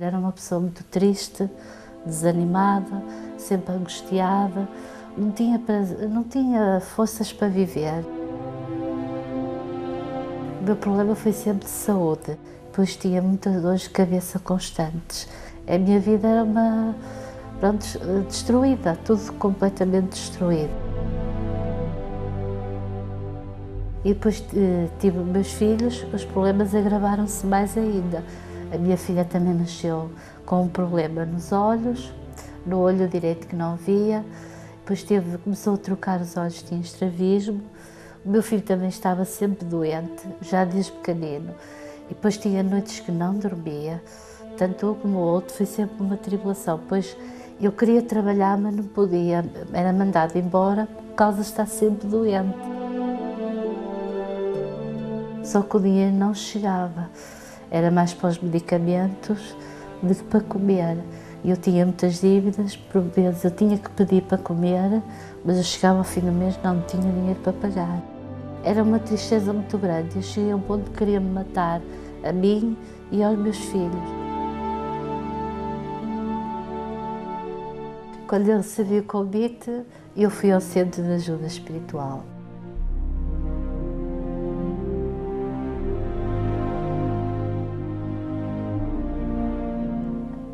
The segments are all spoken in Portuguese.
Era uma pessoa muito triste, desanimada, sempre angustiada, não tinha forças para viver. O meu problema foi sempre de saúde, pois tinha muitas dores de cabeça constantes. A minha vida era destruída, tudo completamente destruído. E depois tive meus filhos, os problemas agravaram-se mais ainda. A minha filha também nasceu com um problema nos olhos, no olho direito que não via, depois começou a trocar os olhos, tinha estrabismo. O meu filho também estava sempre doente, já desde pequenino, e depois tinha noites que não dormia, tanto um como o outro, foi sempre uma tribulação. Pois eu queria trabalhar, mas não podia, era mandado embora por causa de estar sempre doente. Só que o dinheiro não chegava, era mais para os medicamentos do que para comer. Eu tinha muitas dívidas, por vezes eu tinha que pedir para comer, mas eu chegava ao fim do mês não tinha dinheiro para pagar. Era uma tristeza muito grande, eu cheguei a um ponto que queria me matar, a mim e aos meus filhos. Quando eu recebi o convite, eu fui ao Centro de Ajuda Espiritual.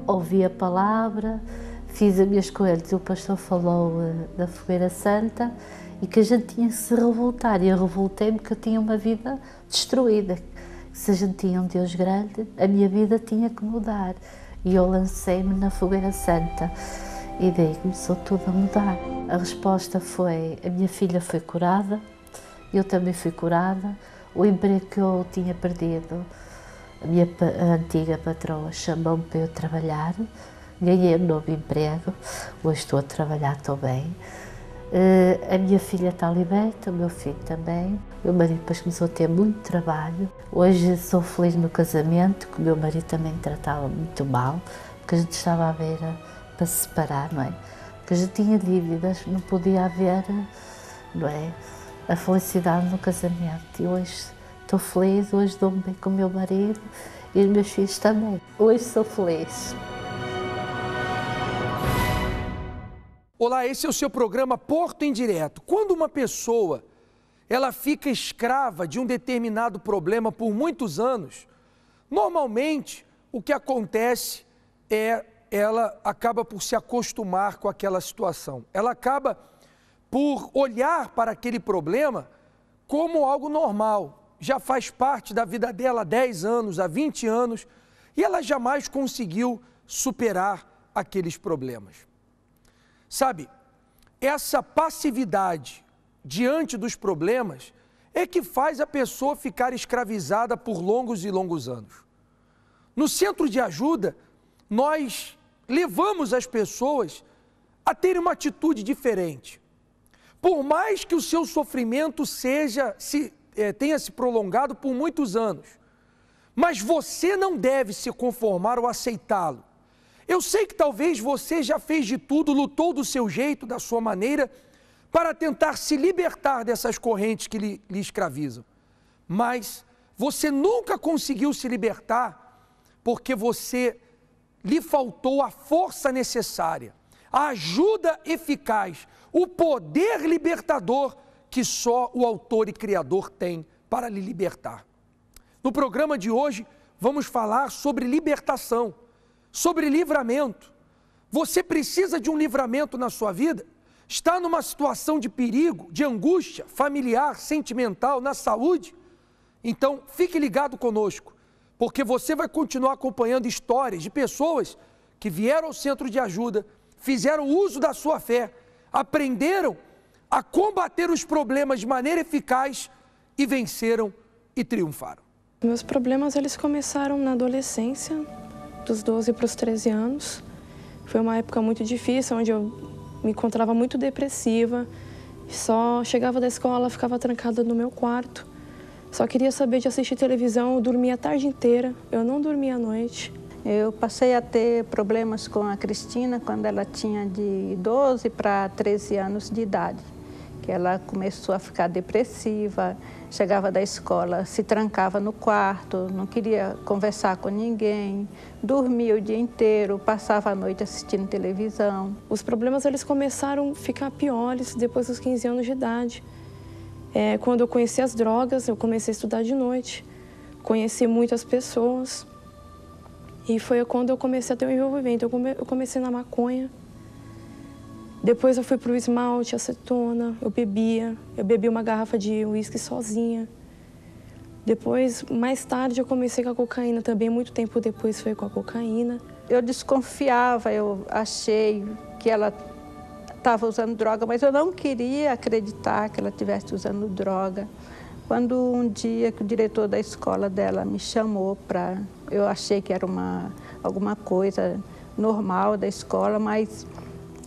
Ouvi a palavra, fiz as minhas coisas, o pastor falou da Fogueira Santa e que a gente tinha que se revoltar. E eu revoltei-me porque eu tinha uma vida destruída. Se a gente tinha um Deus grande, a minha vida tinha que mudar. E eu lancei-me na Fogueira Santa e daí começou tudo a mudar. A resposta foi, a minha filha foi curada, eu também fui curada, o emprego que eu tinha perdido, a minha antiga patroa chamou-me para eu trabalhar, ganhei um novo emprego, hoje estou a trabalhar, estou bem. A minha filha está liberta, o meu filho também. O meu marido depois começou a ter muito trabalho. Hoje sou feliz no casamento, que o meu marido também me tratava muito mal, porque a gente estava à beira para se separar, não é? Porque a gente tinha dívidas, não podia haver, não é, a felicidade no casamento. E hoje estou feliz, hoje dou-me bem com o meu marido e os meus filhos também. Hoje sou feliz. Olá, esse é o seu programa Porto em Direto. Quando uma pessoa ela fica escrava de um determinado problema por muitos anos, normalmente o que acontece é ela acaba por se acostumar com aquela situação. Ela acaba por olhar para aquele problema como algo normal. Já faz parte da vida dela há 10 anos, há 20 anos, e ela jamais conseguiu superar aqueles problemas. Sabe, essa passividade diante dos problemas é que faz a pessoa ficar escravizada por longos e longos anos. No centro de ajuda, nós levamos as pessoas a terem uma atitude diferente. Por mais que o seu sofrimento tenha se prolongado por muitos anos, mas você não deve se conformar ou aceitá-lo. Eu sei que talvez você já fez de tudo, lutou do seu jeito, da sua maneira, para tentar se libertar dessas correntes que lhe escravizam. Mas você nunca conseguiu se libertar porque lhe faltou a força necessária, a ajuda eficaz, o poder libertador que só o autor e criador tem para lhe libertar. No programa de hoje, vamos falar sobre libertação, sobre livramento. Você precisa de um livramento na sua vida? Está numa situação de perigo, de angústia familiar, sentimental, na saúde? Então, fique ligado conosco, porque você vai continuar acompanhando histórias de pessoas que vieram ao centro de ajuda, fizeram uso da sua fé, aprenderam a combater os problemas de maneira eficaz e venceram e triunfaram. Meus problemas eles começaram na adolescência, dos 12 para os 13 anos. Foi uma época muito difícil, onde eu me encontrava muito depressiva. Só chegava da escola, ficava trancada no meu quarto. Só queria saber de assistir televisão, eu dormia a tarde inteira, eu não dormia à noite. Eu passei a ter problemas com a Cristina quando ela tinha de 12 para 13 anos de idade. que ela começou a ficar depressiva, chegava da escola, se trancava no quarto, não queria conversar com ninguém, dormia o dia inteiro, passava a noite assistindo televisão. Os problemas eles começaram a ficar piores depois dos 15 anos de idade. Quando eu conheci as drogas, eu comecei a estudar de noite, conheci muitas pessoas e foi quando eu comecei a ter um envolvimento. Eu comecei na maconha. Depois eu fui para o esmalte, acetona, eu bebi uma garrafa de uísque sozinha. Depois, mais tarde, eu comecei com a cocaína também, muito tempo depois foi com a cocaína. Eu desconfiava, eu achei que ela estava usando droga, mas eu não queria acreditar que ela estivesse usando droga. Quando um dia que o diretor da escola dela me chamou para... Eu achei que era alguma coisa normal da escola, mas...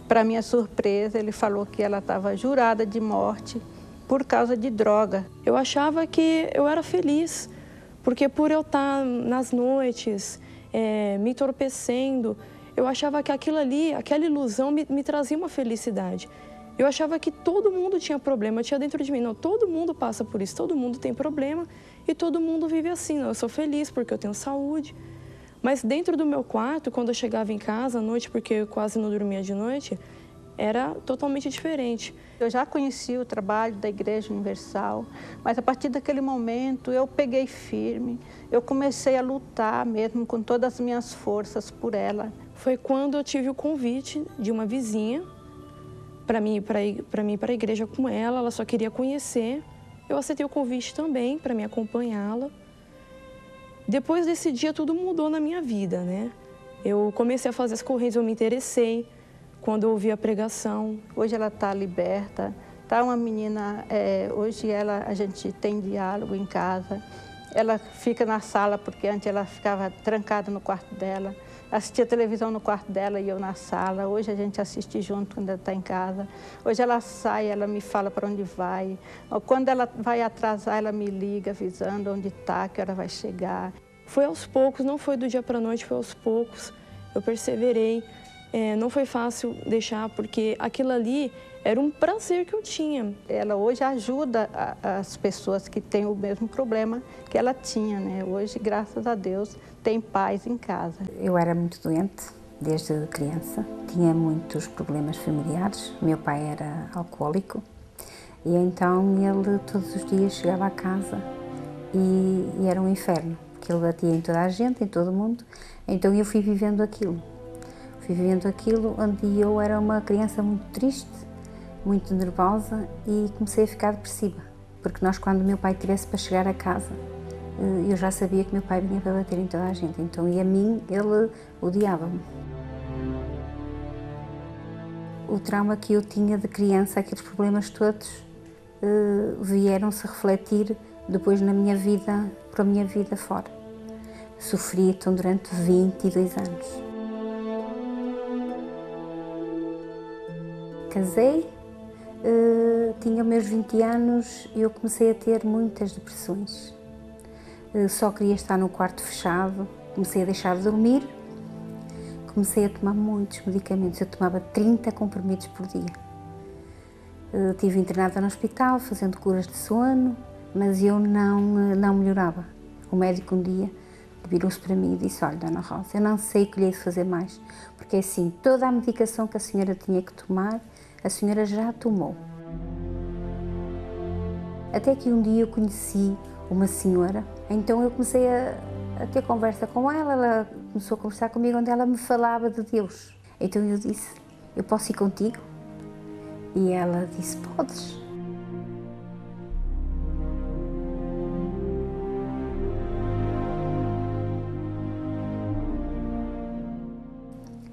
Para minha surpresa, ele falou que ela estava jurada de morte por causa de droga. Eu achava que eu era feliz, porque por eu estar nas noites, me entorpecendo, eu achava que aquilo ali, aquela ilusão me trazia uma felicidade. Eu achava que todo mundo tinha problema, tinha dentro de mim, não, todo mundo passa por isso, todo mundo tem problema e todo mundo vive assim, não, eu sou feliz porque eu tenho saúde. Mas dentro do meu quarto, quando eu chegava em casa à noite, porque eu quase não dormia de noite, era totalmente diferente. Eu já conhecia o trabalho da Igreja Universal, mas a partir daquele momento eu peguei firme, eu comecei a lutar mesmo com todas as minhas forças por ela. Foi quando eu tive o convite de uma vizinha para mim ir para a igreja com ela, ela só queria conhecer. Eu aceitei o convite também para me acompanhá-la. Depois desse dia, tudo mudou na minha vida, né? Eu comecei a fazer as correntes, eu me interessei quando eu ouvi a pregação. Hoje ela está liberta, está uma menina, hoje a gente tem diálogo em casa. Ela fica na sala, porque antes ela ficava trancada no quarto dela, assistia televisão no quarto dela e eu na sala. Hoje a gente assiste junto quando ela está em casa. Hoje ela sai, ela me fala para onde vai. Quando ela vai atrasar, ela me liga avisando onde está, que hora vai chegar. Foi aos poucos, não foi do dia para a noite, foi aos poucos. Eu perseverei. Não foi fácil deixar, porque aquilo ali era um prazer que eu tinha. Ela hoje ajuda as pessoas que têm o mesmo problema que ela tinha, né? Hoje, graças a Deus, tem paz em casa. Eu era muito doente desde criança, tinha muitos problemas familiares. Meu pai era alcoólico e então ele todos os dias chegava a casa e era um inferno, porque ele batia em toda a gente, em todo mundo. Então eu fui vivendo aquilo. Onde eu era uma criança muito triste, muito nervosa e comecei a ficar depressiva. Porque nós, quando meu pai estivesse para chegar a casa, eu já sabia que meu pai vinha para bater em toda a gente. Então, e a mim, ele odiava-me. O trauma que eu tinha de criança, aqueles problemas todos, vieram-se refletir depois na minha vida, para a minha vida fora. Sofri então durante 22 anos. Casei, tinha meus 20 anos e eu comecei a ter muitas depressões. Só queria estar no quarto fechado, comecei a deixar de dormir, comecei a tomar muitos medicamentos, eu tomava 30 comprimidos por dia. Estive internada no hospital, fazendo curas de sono, mas eu não melhorava. O médico um dia virou-se para mim e disse: olha, Dona Rosa, eu não sei o que lhe hei de fazer mais, porque assim, toda a medicação que a senhora tinha que tomar, a senhora já tomou. Até que um dia eu conheci uma senhora, então eu comecei a ter conversa com ela, ela começou a conversar comigo, onde ela me falava de Deus. Então eu disse: eu posso ir contigo? E ela disse: podes.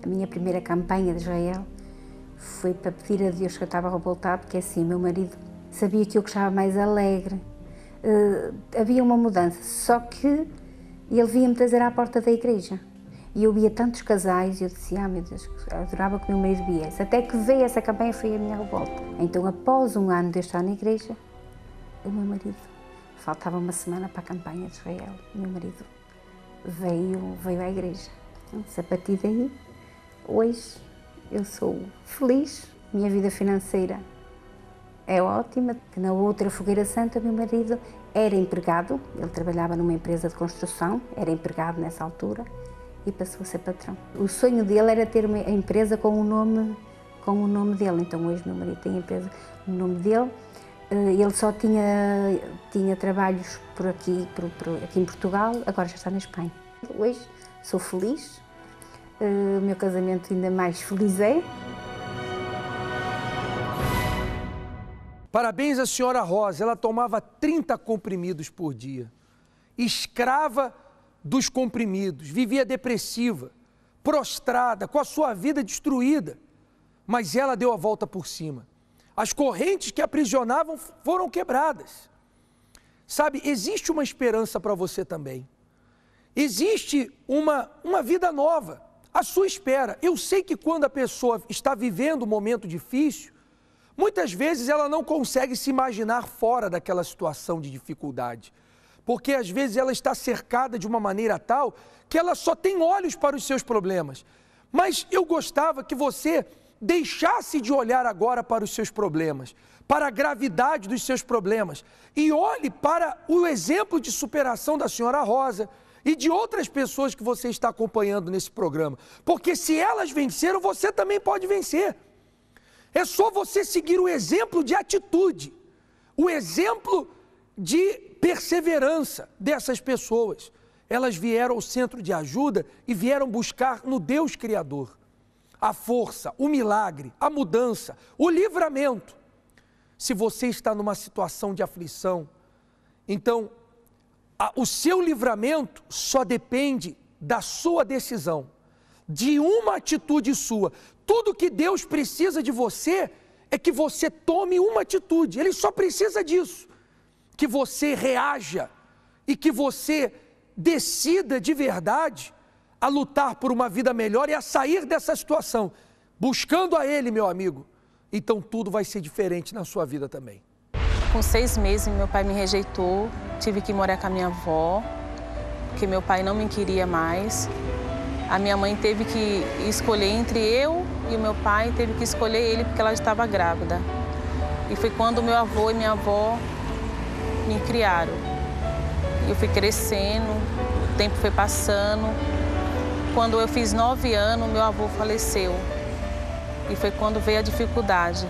A minha primeira campanha de Israel foi para pedir a Deus que eu estava revoltado, porque assim, meu marido sabia que eu gostava mais alegre. Havia uma mudança, só que ele vinha-me trazer à porta da igreja. E eu via tantos casais e eu dizia: meu Deus, eu adorava que o meu marido viesse. Até que veio essa campanha, foi a minha revolta. Então, após um ano de eu estar na igreja, o meu marido, faltava uma semana para a campanha de Israel, o meu marido veio à igreja. Então, a partir daí, hoje eu sou feliz, minha vida financeira é ótima, que na outra Fogueira Santa o meu marido era empregado, ele trabalhava numa empresa de construção, era empregado nessa altura e passou a ser patrão. O sonho dele era ter uma empresa com o nome dele, então hoje meu marido tem a empresa no nome dele. Ele só tinha trabalhos por aqui em Portugal, agora já está na Espanha. Hoje sou feliz, o meu casamento ainda mais feliz é. Parabéns à senhora Rosa, ela tomava 30 comprimidos por dia. Escrava dos comprimidos, vivia depressiva, prostrada, com a sua vida destruída. Mas ela deu a volta por cima. As correntes que aprisionavam foram quebradas. Sabe, existe uma esperança para você também. Existe uma vida nova à sua espera. Eu sei que quando a pessoa está vivendo um momento difícil, muitas vezes ela não consegue se imaginar fora daquela situação de dificuldade. Porque às vezes ela está cercada de uma maneira tal que ela só tem olhos para os seus problemas. Mas eu gostava que você deixasse de olhar agora para os seus problemas, para a gravidade dos seus problemas e olhe para o exemplo de superação da senhora Rosa e de outras pessoas que você está acompanhando nesse programa. Porque se elas venceram, você também pode vencer. É só você seguir o exemplo de atitude, o exemplo de perseverança dessas pessoas. Elas vieram ao centro de ajuda e vieram buscar no Deus Criador a força, o milagre, a mudança, o livramento. Se você está numa situação de aflição, então o seu livramento só depende da sua decisão, de uma atitude sua. Tudo que Deus precisa de você é que você tome uma atitude. Ele só precisa disso, que você reaja e que você decida de verdade a lutar por uma vida melhor e a sair dessa situação, buscando a Ele, meu amigo. Então tudo vai ser diferente na sua vida também. Com 6 meses, meu pai me rejeitou, tive que morar com a minha avó, porque meu pai não me queria mais. A minha mãe teve que escolher entre eu e o meu pai, teve que escolher ele porque ela estava grávida. E foi quando meu avô e minha avó me criaram. Eu fui crescendo, o tempo foi passando. Quando eu fiz 9 anos, meu avô faleceu. E foi quando veio a dificuldade,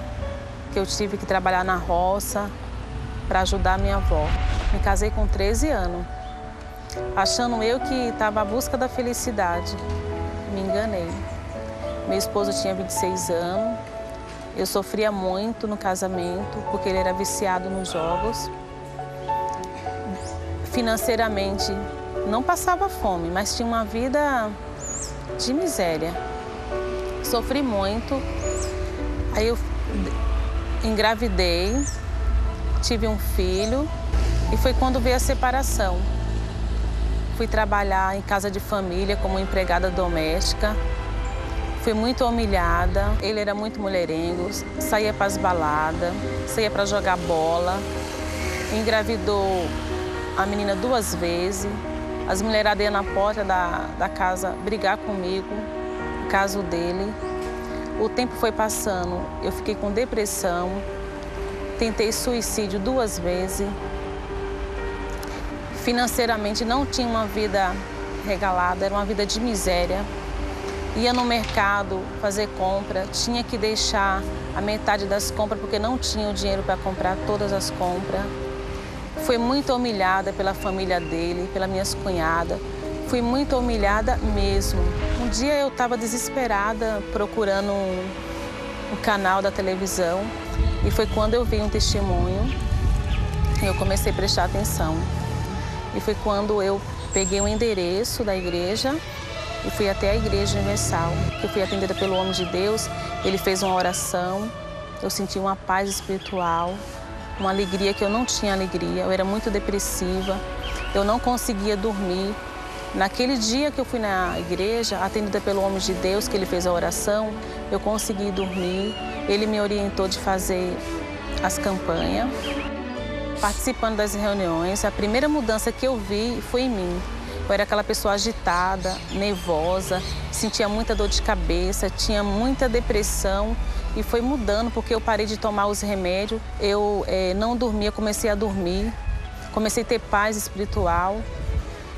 que eu tive que trabalhar na roça para ajudar minha avó. Me casei com 13 anos, achando eu que estava à busca da felicidade. Me enganei. Meu esposo tinha 26 anos, eu sofria muito no casamento, porque ele era viciado nos jogos. Financeiramente, não passava fome, mas tinha uma vida de miséria. Sofri muito, aí eu engravidei, tive um filho e foi quando veio a separação. Fui trabalhar em casa de família como empregada doméstica, fui muito humilhada, ele era muito mulherengo, saía para as baladas, saía para jogar bola, engravidou a menina 2 vezes, as mulheradas iam na porta da casa brigar comigo, no caso dele. O tempo foi passando, eu fiquei com depressão, tentei suicídio 2 vezes. Financeiramente não tinha uma vida regalada, era uma vida de miséria. Ia no mercado fazer compra, tinha que deixar a metade das compras porque não tinha o dinheiro para comprar todas as compras. Fui muito humilhada pela família dele, pelas minhas cunhadas. Fui muito humilhada mesmo. Um dia eu estava desesperada procurando um canal da televisão e foi quando eu vi um testemunho e eu comecei a prestar atenção. E foi quando eu peguei o endereço da igreja e fui até a Igreja Universal. Eu fui atendida pelo homem de Deus, ele fez uma oração, eu senti uma paz espiritual, uma alegria que eu não tinha alegria, eu era muito depressiva, eu não conseguia dormir. Naquele dia que eu fui na igreja, atendida pelo homem de Deus, que ele fez a oração, eu consegui dormir, ele me orientou de fazer as campanhas. Participando das reuniões, a primeira mudança que eu vi foi em mim. Eu era aquela pessoa agitada, nervosa, sentia muita dor de cabeça, tinha muita depressão e foi mudando porque eu parei de tomar os remédios. Eu não dormia, comecei a dormir, comecei a ter paz espiritual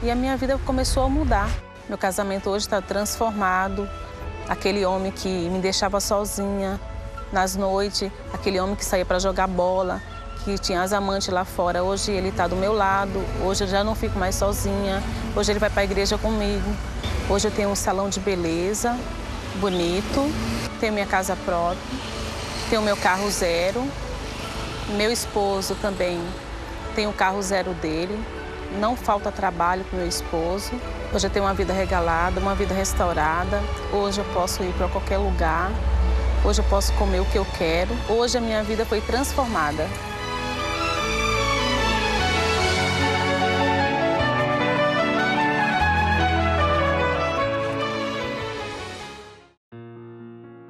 e a minha vida começou a mudar. Meu casamento hoje está transformado. Aquele homem que me deixava sozinha nas noites, aquele homem que saía para jogar bola, que tinha as amantes lá fora, hoje ele está do meu lado, hoje eu já não fico mais sozinha, hoje ele vai para a igreja comigo, hoje eu tenho um salão de beleza bonito, tenho minha casa própria, tenho meu carro zero, meu esposo também tem o carro zero dele, não falta trabalho para o meu esposo, hoje eu tenho uma vida regalada, uma vida restaurada, hoje eu posso ir para qualquer lugar, hoje eu posso comer o que eu quero, hoje a minha vida foi transformada.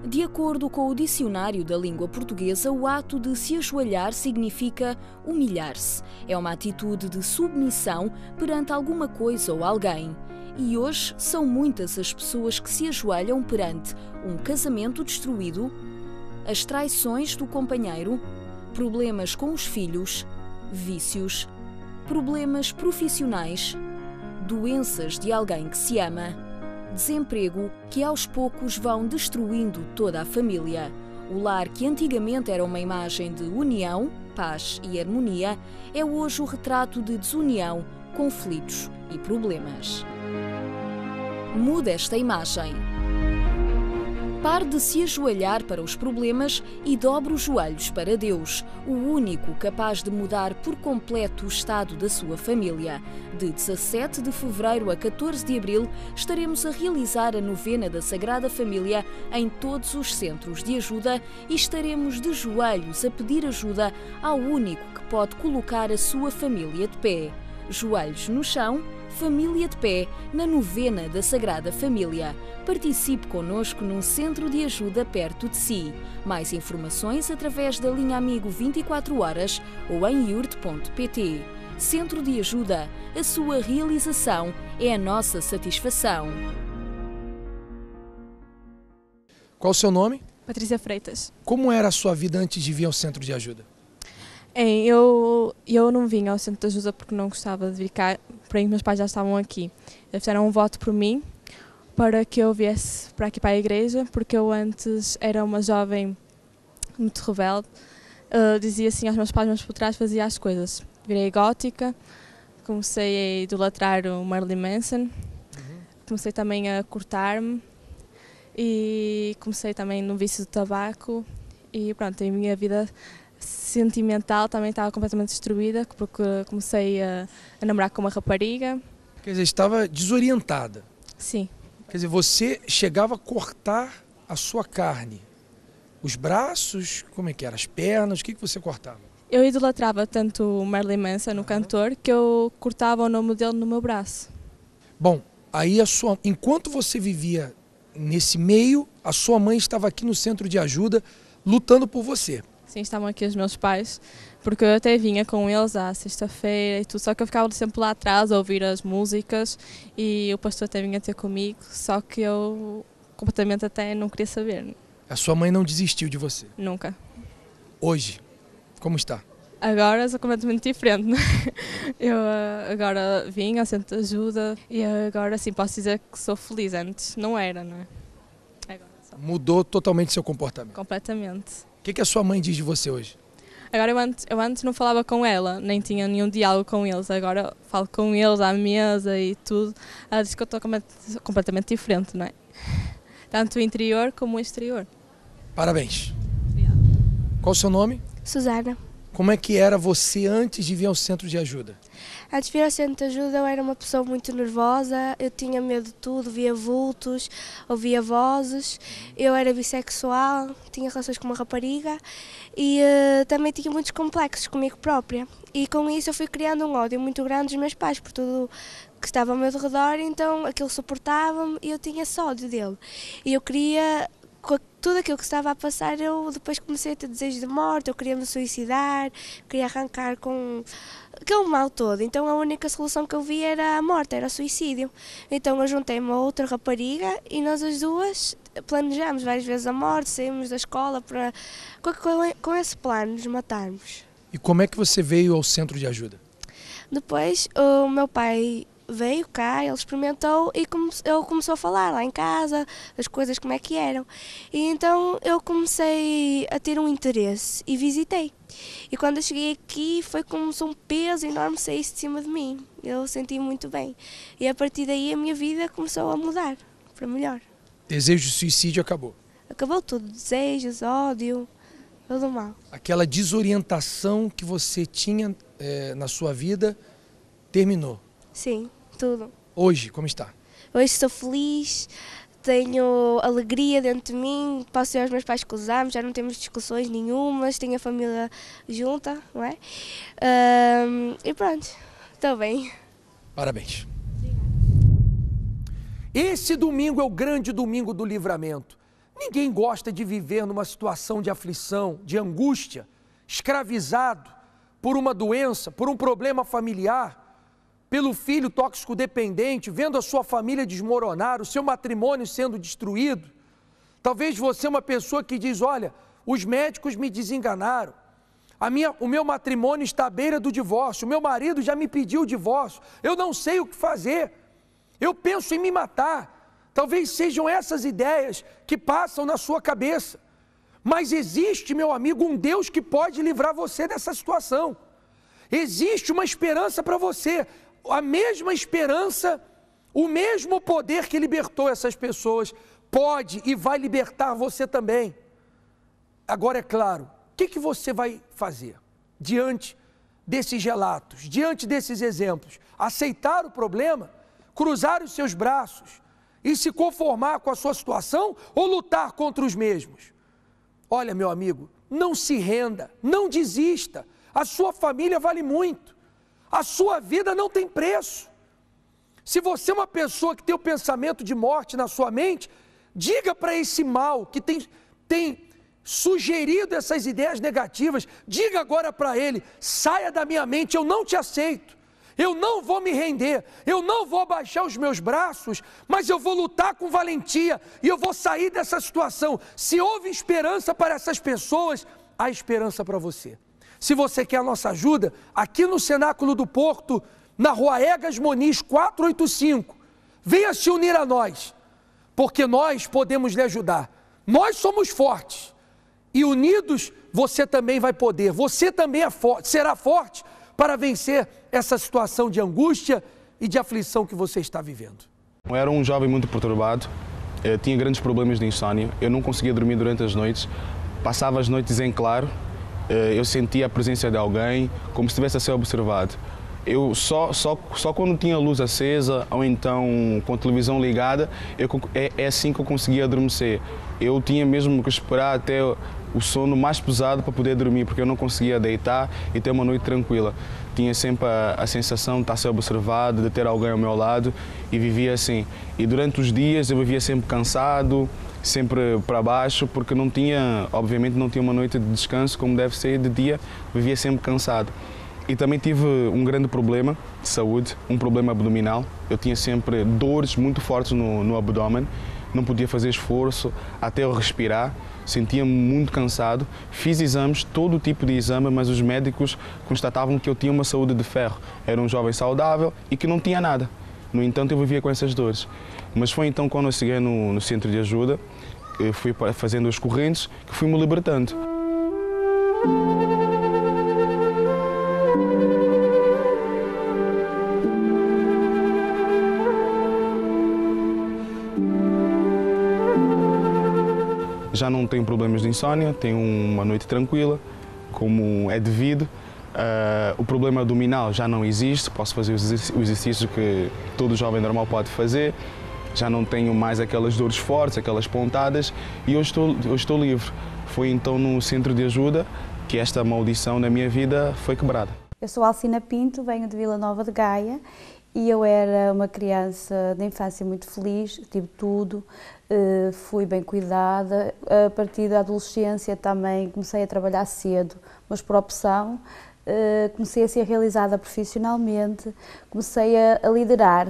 De acordo com o dicionário da língua portuguesa, o ato de se ajoelhar significa humilhar-se. É uma atitude de submissão perante alguma coisa ou alguém. E hoje são muitas as pessoas que se ajoelham perante um casamento destruído, as traições do companheiro, problemas com os filhos, vícios, problemas profissionais, doenças de alguém que se ama, desemprego que aos poucos vão destruindo toda a família. O lar, que antigamente era uma imagem de união, paz e harmonia, é hoje o retrato de desunião, conflitos e problemas. Mude esta imagem. Pare de se ajoelhar para os problemas e dobre os joelhos para Deus, o único capaz de mudar por completo o estado da sua família. De 17 de fevereiro a 14 de abril, estaremos a realizar a novena da Sagrada Família em todos os centros de ajuda e estaremos de joelhos a pedir ajuda ao único que pode colocar a sua família de pé. Joelhos no chão, família de pé, na novena da Sagrada Família. Participe connosco num centro de ajuda perto de si. Mais informações através da linha Amigo 24 horas ou em iurde.pt. Centro de Ajuda, a sua realização é a nossa satisfação. Qual o seu nome? Patrícia Freitas. Como era a sua vida antes de vir ao centro de ajuda? Eu não vim ao centro de ajuda porque não gostava de vir cá, porém meus pais já estavam aqui. Eles fizeram um voto por mim para que eu viesse para aqui para a igreja, porque eu antes era uma jovem muito rebelde, dizia assim aos meus pais, mas por trás fazia as coisas. Virei gótica, comecei a idolatrar o Marilyn Manson, comecei também a cortar-me e comecei também no vício do tabaco e pronto, a minha vida sentimental também estava completamente destruída porque comecei a namorar com uma rapariga. Quer dizer, estava desorientada. Sim. Quer dizer, você chegava a cortar a sua carne. Os braços, como é que era? As pernas, o que você cortava? Eu idolatrava tanto o Marilyn Manson, o cantor, que eu cortava o nome dele no meu braço. Bom, aí enquanto você vivia nesse meio, a sua mãe estava aqui no centro de ajuda lutando por você. Sim, estavam aqui os meus pais, porque eu até vinha com eles à sexta-feira e tudo, só que eu ficava sempre lá atrás a ouvir as músicas e o pastor até vinha ter comigo, só que eu completamente até não queria saber. A sua mãe não desistiu de você? Nunca. Hoje, como está? Agora sou completamente diferente, né? Eu agora vim ao centro de ajuda e agora sim posso dizer que sou feliz, antes não era, não é? Agora só. Mudou totalmente seu comportamento? Completamente. O que a sua mãe diz de você hoje? Agora eu antes não falava com ela, nem tinha nenhum diálogo com eles, agora eu falo com eles à mesa e tudo. Ela diz que eu estou completamente diferente, não é? Tanto o interior como o exterior. Parabéns. Obrigada. Qual o seu nome? Susana. Como é que era você antes de vir ao centro de ajuda? Antes de vir ao centro de ajuda eu era uma pessoa muito nervosa, eu tinha medo de tudo, via vultos, ouvia vozes, eu era bissexual, tinha relações com uma rapariga e também tinha muitos complexos comigo própria. E com isso eu fui criando um ódio muito grande dos meus pais por tudo que estava ao meu redor, então aquilo suportava-me e eu tinha esse ódio dele. E eu queria com tudo aquilo que estava a passar, eu depois comecei a ter desejo de morte, eu queria me suicidar, queria arrancar com aquele mal todo. Então a única solução que eu vi era a morte, era o suicídio. Então eu juntei-me a outra rapariga e nós as duas planejamos várias vezes a morte, saímos da escola para, com esse plano, nos matarmos. E como é que você veio ao centro de ajuda? Depois o meu pai veio cá, ele experimentou e ele começou a falar lá em casa, as coisas como é que eram. E então eu comecei a ter um interesse e visitei. E quando eu cheguei aqui foi como se um peso enorme saísse de cima de mim. Eu senti muito bem. E a partir daí a minha vida começou a mudar para melhor. Desejo de suicídio acabou? Acabou tudo, desejos, ódio, tudo mal. Aquela desorientação que você tinha na sua vida terminou? Sim, tudo. Hoje, como está? Hoje estou feliz, tenho alegria dentro de mim, posso ir aos meus pais que usamos, já não temos discussões nenhumas, tenho a família junta, não é? E pronto, estou bem. Parabéns. Esse domingo é o grande domingo do livramento. Ninguém gosta de viver numa situação de aflição, de angústia, escravizado por uma doença, por um problema familiar, pelo filho tóxico dependente, vendo a sua família desmoronar, o seu matrimônio sendo destruído. Talvez você é uma pessoa que diz, olha, os médicos me desenganaram, o meu matrimônio está à beira do divórcio, o meu marido já me pediu o divórcio, eu não sei o que fazer, eu penso em me matar. Talvez sejam essas ideias que passam na sua cabeça. Mas existe, meu amigo, um Deus que pode livrar você dessa situação. Existe uma esperança para você. A mesma esperança, o mesmo poder que libertou essas pessoas, pode e vai libertar você também. Agora, é claro, o que você vai fazer diante desses relatos, diante desses exemplos? Aceitar o problema? Cruzar os seus braços e se conformar com a sua situação ou lutar contra os mesmos? Olha, meu amigo, não se renda, não desista. A sua família vale muito. A sua vida não tem preço. Se você é uma pessoa que tem o pensamento de morte na sua mente, diga para esse mal que tem sugerido essas ideias negativas, diga agora para ele, saia da minha mente, eu não te aceito. Eu não vou me render, eu não vou abaixar os meus braços, mas eu vou lutar com valentia e eu vou sair dessa situação. Se houve esperança para essas pessoas, há esperança para você. Se você quer a nossa ajuda, aqui no Cenáculo do Porto, na Rua Egas Moniz 485, venha se unir a nós, porque nós podemos lhe ajudar. Nós somos fortes e unidos você também vai poder, você também é forte, será forte para vencer essa situação de angústia e de aflição que você está vivendo. Eu era um jovem muito perturbado, tinha grandes problemas de insónia, eu não conseguia dormir durante as noites, passava as noites em claro, eu sentia a presença de alguém, como se estivesse a ser observado. Eu só quando tinha a luz acesa ou então com a televisão ligada, é assim que eu conseguia adormecer. Eu tinha mesmo que esperar até o sono mais pesado para poder dormir, porque eu não conseguia deitar e ter uma noite tranquila. Tinha sempre a sensação de estar a ser observado, de ter alguém ao meu lado e vivia assim. E durante os dias eu vivia sempre cansado, sempre para baixo, porque obviamente não tinha uma noite de descanso como deve ser de dia, vivia sempre cansado. E também tive um grande problema de saúde, um problema abdominal. Eu tinha sempre dores muito fortes no abdômen, não podia fazer esforço até eu respirar, sentia-me muito cansado. Fiz exames, todo tipo de exame, mas os médicos constatavam que eu tinha uma saúde de ferro. Era um jovem saudável e que não tinha nada. No entanto, eu vivia com essas dores. Mas foi então quando eu cheguei no centro de ajuda, eu fui fazendo as correntes, que fui me libertando. Já não tenho problemas de insónia, tenho uma noite tranquila, como é devido. O problema abdominal já não existe, posso fazer os exercícios que todo jovem normal pode fazer. Já não tenho mais aquelas dores fortes, aquelas pontadas e eu estou livre. Foi então no centro de ajuda que esta maldição na minha vida foi quebrada. Eu sou Alcina Pinto, venho de Vila Nova de Gaia E eu era uma criança de infância muito feliz, tive tudo, fui bem cuidada. A partir da adolescência também comecei a trabalhar cedo, mas por opção. Comecei a ser realizada profissionalmente, comecei a liderar.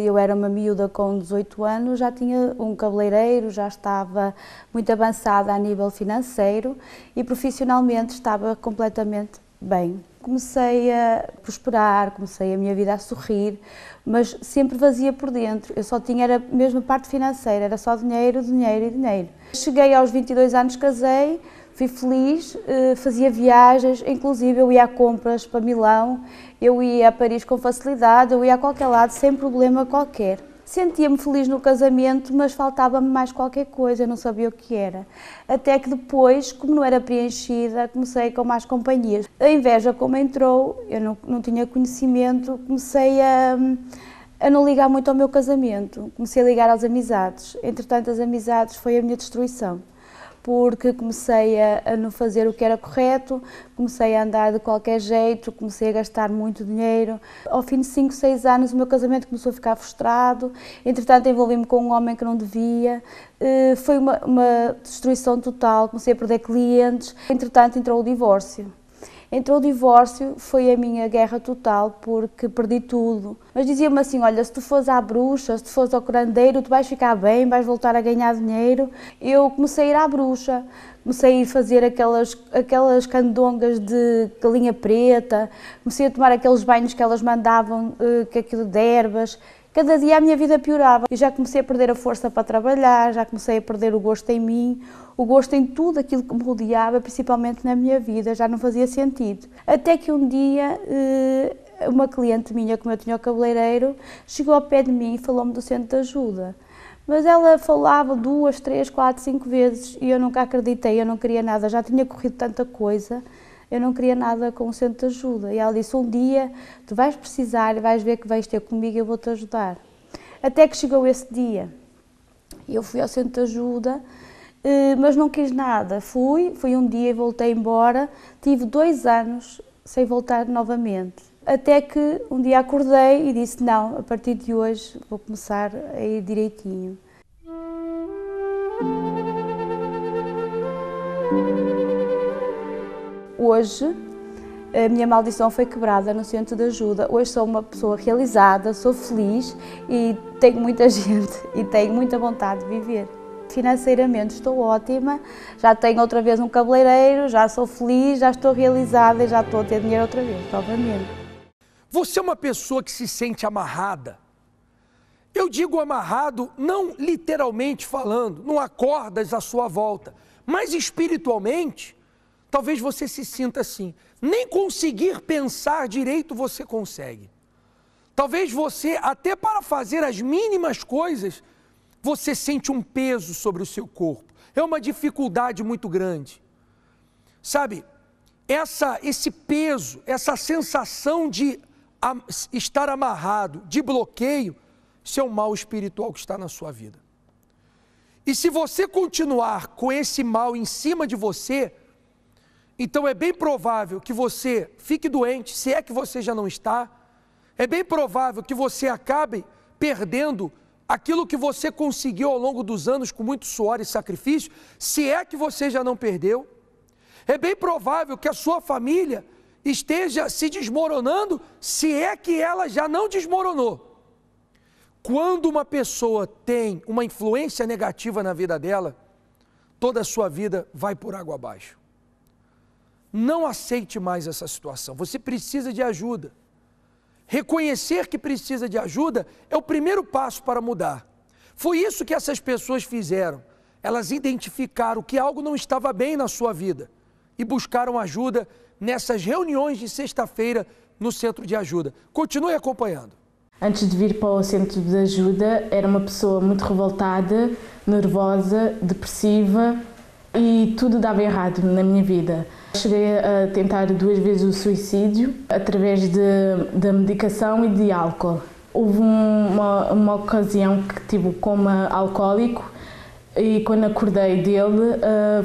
Eu era uma miúda com 18 anos, já tinha um cabeleireiro, já estava muito avançada a nível financeiro e profissionalmente estava completamente bem. Comecei a prosperar, comecei a minha vida a sorrir, mas sempre vazia por dentro. Eu só tinha era mesmo a parte financeira, era só dinheiro, dinheiro e dinheiro. Cheguei aos 22 anos, casei, fui feliz, fazia viagens, inclusive eu ia a compras para Milão, eu ia a Paris com facilidade, eu ia a qualquer lado sem problema qualquer. Sentia-me feliz no casamento, mas faltava-me mais qualquer coisa, eu não sabia o que era. Até que depois, como não era preenchida, comecei com mais companhias. A inveja, como entrou, eu não tinha conhecimento, comecei a não ligar muito ao meu casamento, comecei a ligar às amizades. Entretanto, as amizades foi a minha destruição, porque comecei a não fazer o que era correto, comecei a andar de qualquer jeito, comecei a gastar muito dinheiro. Ao fim de 5, 6 anos o meu casamento começou a ficar frustrado, entretanto envolvi-me com um homem que não devia, foi uma destruição total, comecei a perder clientes, entretanto entrou o divórcio. Entrou o divórcio, foi a minha guerra total, porque perdi tudo. Mas diziam-me assim, olha, se tu fores à bruxa, se tu fores ao curandeiro, tu vais ficar bem, vais voltar a ganhar dinheiro. Eu comecei a ir à bruxa, comecei a ir fazer aquelas candongas de galinha preta, comecei a tomar aqueles banhos que elas mandavam, que aquilo de ervas. Cada dia a minha vida piorava. Eu já comecei a perder a força para trabalhar, já comecei a perder o gosto em mim, o gosto em tudo aquilo que me rodeava, principalmente na minha vida, já não fazia sentido. Até que um dia, uma cliente minha, como eu tinha o cabeleireiro, chegou ao pé de mim e falou-me do centro de ajuda. Mas ela falava 2, 3, 4, 5 vezes e eu nunca acreditei, eu não queria nada, já tinha corrido tanta coisa. Eu não queria nada com o centro de ajuda. E ela disse, um dia tu vais precisar e vais ver que vais ter comigo e eu vou-te ajudar. Até que chegou esse dia. Eu fui ao centro de ajuda, mas não quis nada. Fui um dia e voltei embora. Tive 2 anos sem voltar novamente. Até que um dia acordei e disse, não, a partir de hoje vou começar a ir direitinho. Hoje, a minha maldição foi quebrada no centro de ajuda. Hoje sou uma pessoa realizada, sou feliz e tenho muita gente e tenho muita vontade de viver. Financeiramente estou ótima, já tenho outra vez um cabeleireiro, já sou feliz, já estou realizada e já estou a ter dinheiro outra vez, novamente. Você é uma pessoa que se sente amarrada. Eu digo amarrado não literalmente falando, não há cordas à sua volta, mas espiritualmente. Talvez você se sinta assim, nem conseguir pensar direito você consegue. Talvez você, até para fazer as mínimas coisas, você sente um peso sobre o seu corpo. É uma dificuldade muito grande. Sabe, esse peso, essa sensação de estar amarrado, de bloqueio, isso é um mal espiritual que está na sua vida. E se você continuar com esse mal em cima de você, então é bem provável que você fique doente, se é que você já não está. É bem provável que você acabe perdendo aquilo que você conseguiu ao longo dos anos com muito suor e sacrifício, se é que você já não perdeu. É bem provável que a sua família esteja se desmoronando, se é que ela já não desmoronou. Quando uma pessoa tem uma influência negativa na vida dela, toda a sua vida vai por água abaixo. Não aceite mais essa situação, você precisa de ajuda. Reconhecer que precisa de ajuda é o primeiro passo para mudar. Foi isso que essas pessoas fizeram. Elas identificaram que algo não estava bem na sua vida e buscaram ajuda nessas reuniões de sexta-feira no centro de ajuda. Continue acompanhando. Antes de vir para o centro de ajuda, era uma pessoa muito revoltada, nervosa, depressiva e tudo dava errado na minha vida. Cheguei a tentar 2 vezes o suicídio através da medicação e de álcool. Houve uma ocasião que tive um coma alcoólico e quando acordei dele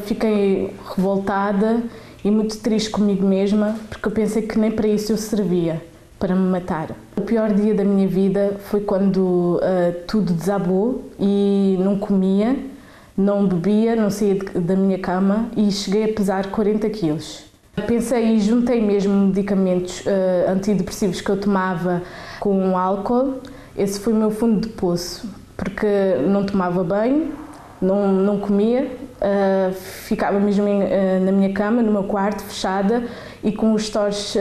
fiquei revoltada e muito triste comigo mesma porque eu pensei que nem para isso eu servia, para me matar. O pior dia da minha vida foi quando tudo desabou e não comia, não bebia, não saía da minha cama e cheguei a pesar 40 quilos. Pensei e juntei mesmo medicamentos antidepressivos que eu tomava com álcool. Esse foi o meu fundo de poço, porque não tomava banho, não comia, ficava mesmo na minha cama, no meu quarto, fechada e com os torres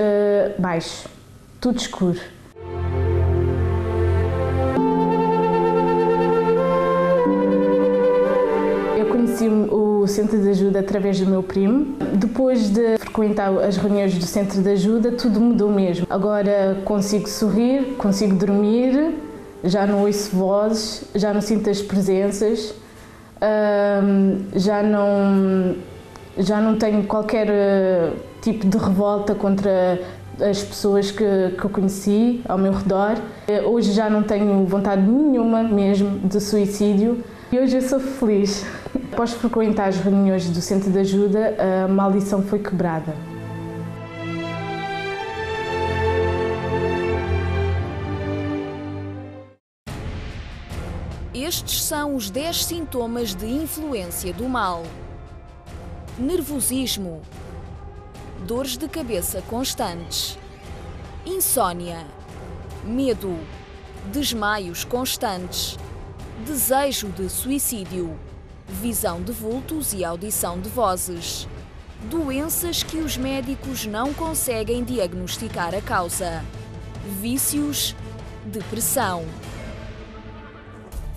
baixos, tudo escuro. Eu conheci o Centro de Ajuda através do meu primo. Depois de frequentar as reuniões do Centro de Ajuda, tudo mudou mesmo. Agora consigo sorrir, consigo dormir, já não ouço vozes, já não sinto as presenças, já não tenho qualquer tipo de revolta contra as pessoas que eu conheci ao meu redor. Hoje já não tenho vontade nenhuma mesmo de suicídio e hoje eu sou feliz. Após frequentar as reuniões do Centro de Ajuda, a maldição foi quebrada. Estes são os 10 sintomas de influência do mal: nervosismo, dores de cabeça constantes, insônia, medo, desmaios constantes, desejo de suicídio, visão de vultos e audição de vozes. Doenças que os médicos não conseguem diagnosticar a causa. Vícios, depressão.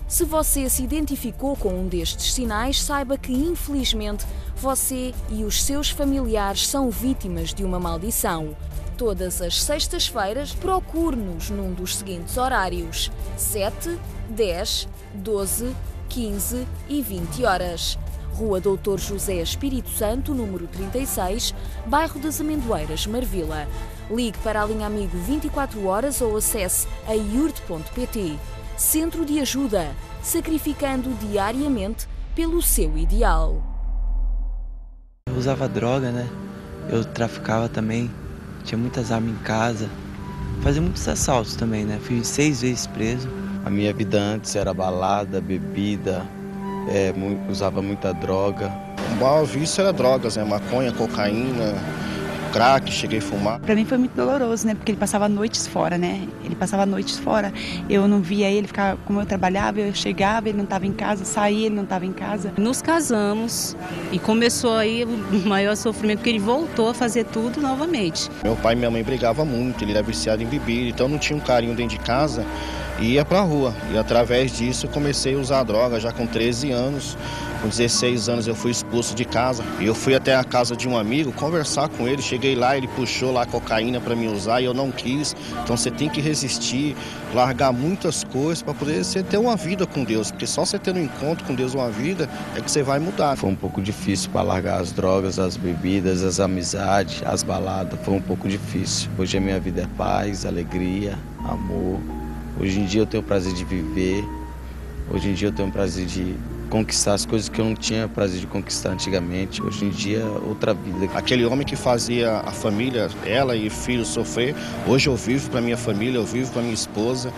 Se você se identificou com um destes sinais, saiba que, infelizmente, você e os seus familiares são vítimas de uma maldição. Todas as sextas-feiras, procure-nos num dos seguintes horários: 7, 10, 12, 15 e 20 horas. Rua Dr. José Espírito Santo, número 36, bairro das Amendoeiras, Marvila. Ligue para a linha Amigo 24 horas ou acesse a iurde.pt. Centro de Ajuda, sacrificando diariamente pelo seu ideal. Eu usava droga, né? Eu traficava também, tinha muitas armas em casa, fazia muitos assaltos também, né? Fui 6 vezes preso. A minha vida antes era balada, bebida, usava muita droga. O maior vício era drogas, né? Maconha, cocaína, crack, cheguei a fumar. Pra mim foi muito doloroso, né? Porque ele passava noites fora, né? Ele passava noites fora. Eu não via ele, ficava, como eu trabalhava, eu chegava, ele não estava em casa, saía, ele não estava em casa. Nos casamos e começou aí o maior sofrimento, porque ele voltou a fazer tudo novamente. Meu pai e minha mãe brigavam muito, ele era viciado em bebida, então não tinha um carinho dentro de casa e ia pra rua. E através disso eu comecei a usar droga já com 13 anos. Com 16 anos eu fui expulso de casa e eu fui até a casa de um amigo conversar com ele. Cheguei lá, ele puxou lá cocaína para me usar e eu não quis. Então você tem que resistir, largar muitas coisas para poder você ter uma vida com Deus. Porque só você tendo um encontro com Deus, uma vida, é que você vai mudar. Foi um pouco difícil para largar as drogas, as bebidas, as amizades, as baladas. Foi um pouco difícil. Hoje a minha vida é paz, alegria, amor. Hoje em dia eu tenho o prazer de viver. Hoje em dia eu tenho o prazer de conquistar as coisas que eu não tinha prazer de conquistar antigamente. Hoje em dia, outra vida. Aquele homem que fazia a família, ela e filhos sofrer, hoje eu vivo para minha família, eu vivo para minha esposa.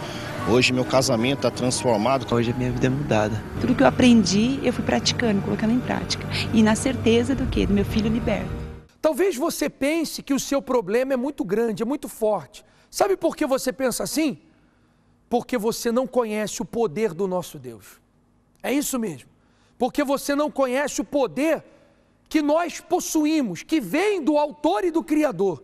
Hoje meu casamento está transformado. Hoje a minha vida é mudada. Tudo que eu aprendi, eu fui praticando, colocando em prática. E na certeza do quê? Do meu filho liberto. Talvez você pense que o seu problema é muito grande, é muito forte. Sabe por que você pensa assim? Porque você não conhece o poder do nosso Deus. É isso mesmo, porque você não conhece o poder que nós possuímos, que vem do autor e do Criador.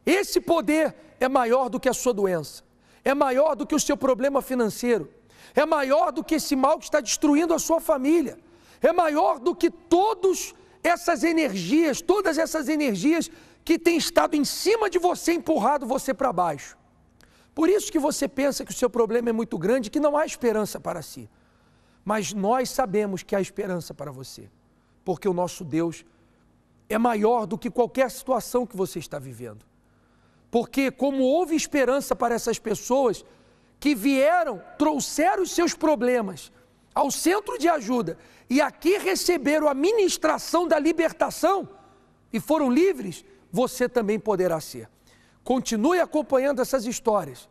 Esse poder é maior do que a sua doença, é maior do que o seu problema financeiro, é maior do que esse mal que está destruindo a sua família, é maior do que todas essas energias que têm estado em cima de você, empurrado você para baixo. Por isso que você pensa que o seu problema é muito grande, que não há esperança para si. Mas nós sabemos que há esperança para você, porque o nosso Deus é maior do que qualquer situação que você está vivendo. Porque como houve esperança para essas pessoas que vieram, trouxeram os seus problemas ao centro de ajuda e aqui receberam a ministração da libertação e foram livres, você também poderá ser. Continue acompanhando essas histórias,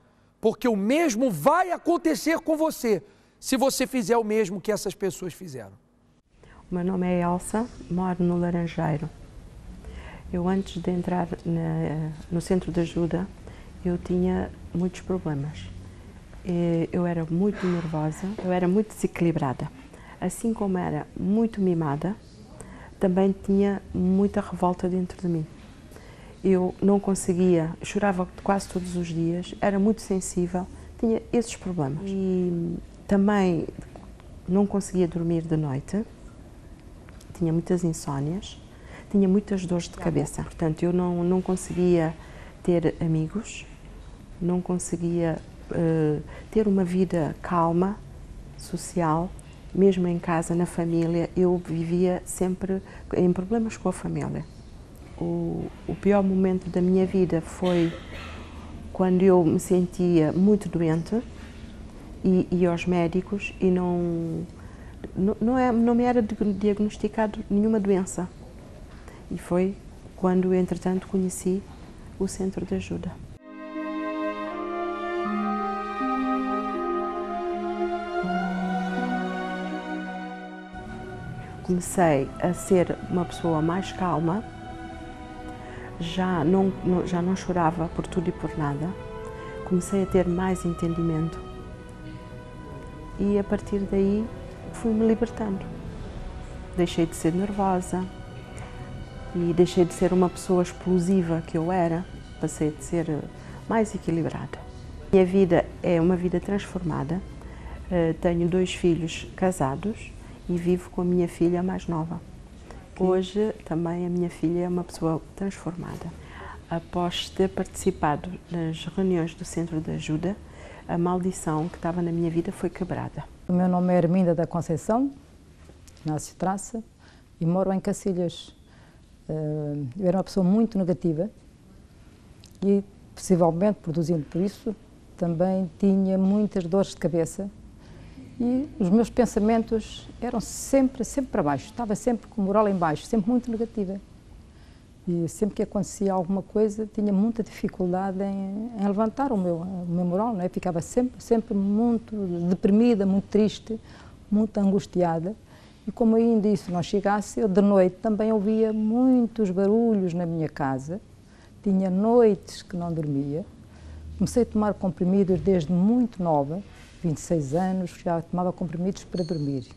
porque o mesmo vai acontecer com você, se você fizer o mesmo que essas pessoas fizeram. O meu nome é Elsa, moro no Laranjeiro. Eu, antes de entrar no centro de ajuda, eu tinha muitos problemas. Eu era muito nervosa, eu era muito desequilibrada. Assim como era muito mimada, também tinha muita revolta dentro de mim. Eu não conseguia, chorava quase todos os dias, era muito sensível, tinha esses problemas. E também não conseguia dormir de noite, tinha muitas insónias, tinha muitas dores de cabeça. Portanto, eu não conseguia ter amigos, não conseguia ter uma vida calma, social, mesmo em casa, na família. Eu vivia sempre em problemas com a família. O pior momento da minha vida foi quando eu me sentia muito doente e ia aos médicos e não me era diagnosticado nenhuma doença. E foi quando, entretanto, conheci o centro de ajuda. Comecei a ser uma pessoa mais calma, já não chorava por tudo e por nada, comecei a ter mais entendimento e a partir daí fui-me libertando. Deixei de ser nervosa e deixei de ser uma pessoa explosiva que eu era, passei a ser mais equilibrada. Minha vida é uma vida transformada, tenho 2 filhos casados e vivo com a minha filha mais nova. Hoje também a minha filha é uma pessoa transformada. Após ter participado nas reuniões do Centro de Ajuda, a maldição que estava na minha vida foi quebrada. O meu nome é Herminda da Conceição, nasci Traça e moro em Cacilhas. Eu era uma pessoa muito negativa e, possivelmente, produzindo por isso, também tinha muitas dores de cabeça. E os meus pensamentos eram sempre para baixo, estava sempre com o moral em baixo, sempre muito negativa. E sempre que acontecia alguma coisa, tinha muita dificuldade em levantar o meu moral, não é? Ficava sempre muito deprimida, muito triste, muito angustiada. E como ainda isso não chegasse, eu de noite também ouvia muitos barulhos na minha casa, tinha noites que não dormia. Comecei a tomar comprimidos desde muito nova, 26 anos, já tomava comprimidos para dormir.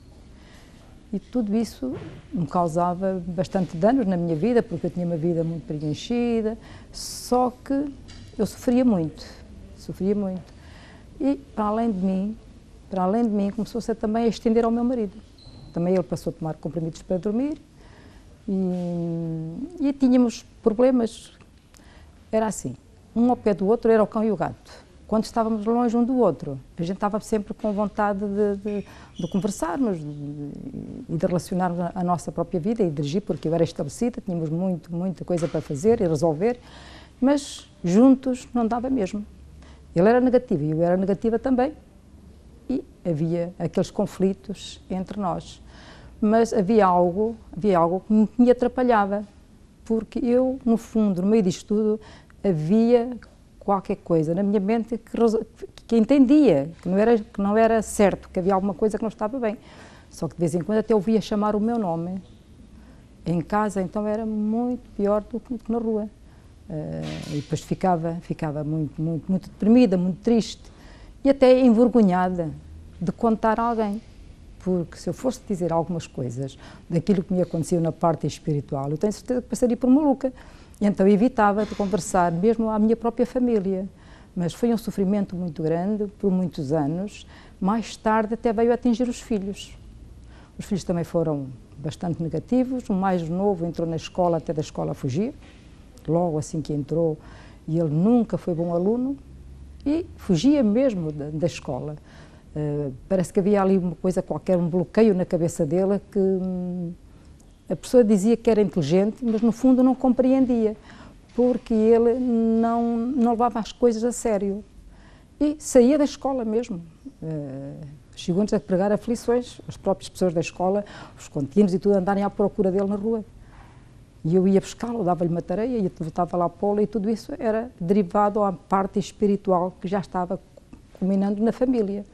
E tudo isso me causava bastante danos na minha vida, porque eu tinha uma vida muito preenchida, só que eu sofria muito. E para além de mim, começou-se também a estender ao meu marido. Também ele passou a tomar comprimidos para dormir e tínhamos problemas, era assim, um ao pé do outro era o cão e o gato. Quando estávamos longe um do outro, a gente estava sempre com vontade de conversarmos e de relacionar a nossa própria vida e dirigir, porque eu era estabelecida, tínhamos muita coisa para fazer e resolver, mas juntos não dava mesmo. Ele era negativo e eu era negativa também e havia aqueles conflitos entre nós. Mas havia algo que me atrapalhava, porque eu, no fundo, no meio disto tudo, havia qualquer coisa na minha mente que entendia, que não era certo, que havia alguma coisa que não estava bem. Só que de vez em quando até ouvia chamar o meu nome. Em casa, então, era muito pior do que na rua. E depois ficava muito deprimida, muito triste e até envergonhada de contar a alguém. Porque se eu fosse dizer algumas coisas daquilo que me aconteceu na parte espiritual, eu tenho certeza que passaria por maluca. E então evitava de conversar, mesmo à minha própria família. Mas foi um sofrimento muito grande, por muitos anos. Mais tarde até veio a atingir os filhos. Os filhos também foram bastante negativos. O mais novo entrou na escola, até da escola fugia. Logo assim que entrou, e ele nunca foi bom aluno. E fugia mesmo da escola. Parece que havia ali uma coisa qualquer, um bloqueio na cabeça dele que... A pessoa dizia que era inteligente, mas no fundo não compreendia, porque ele não levava as coisas a sério. E saía da escola mesmo. Chegou-nos a pregar aflições, as próprias pessoas da escola, os contínuos e tudo, andarem à procura dele na rua. E eu ia buscá-lo, dava-lhe uma tarefa e voltava lá a pô-lo, e tudo isso era derivado à parte espiritual que já estava culminando na família.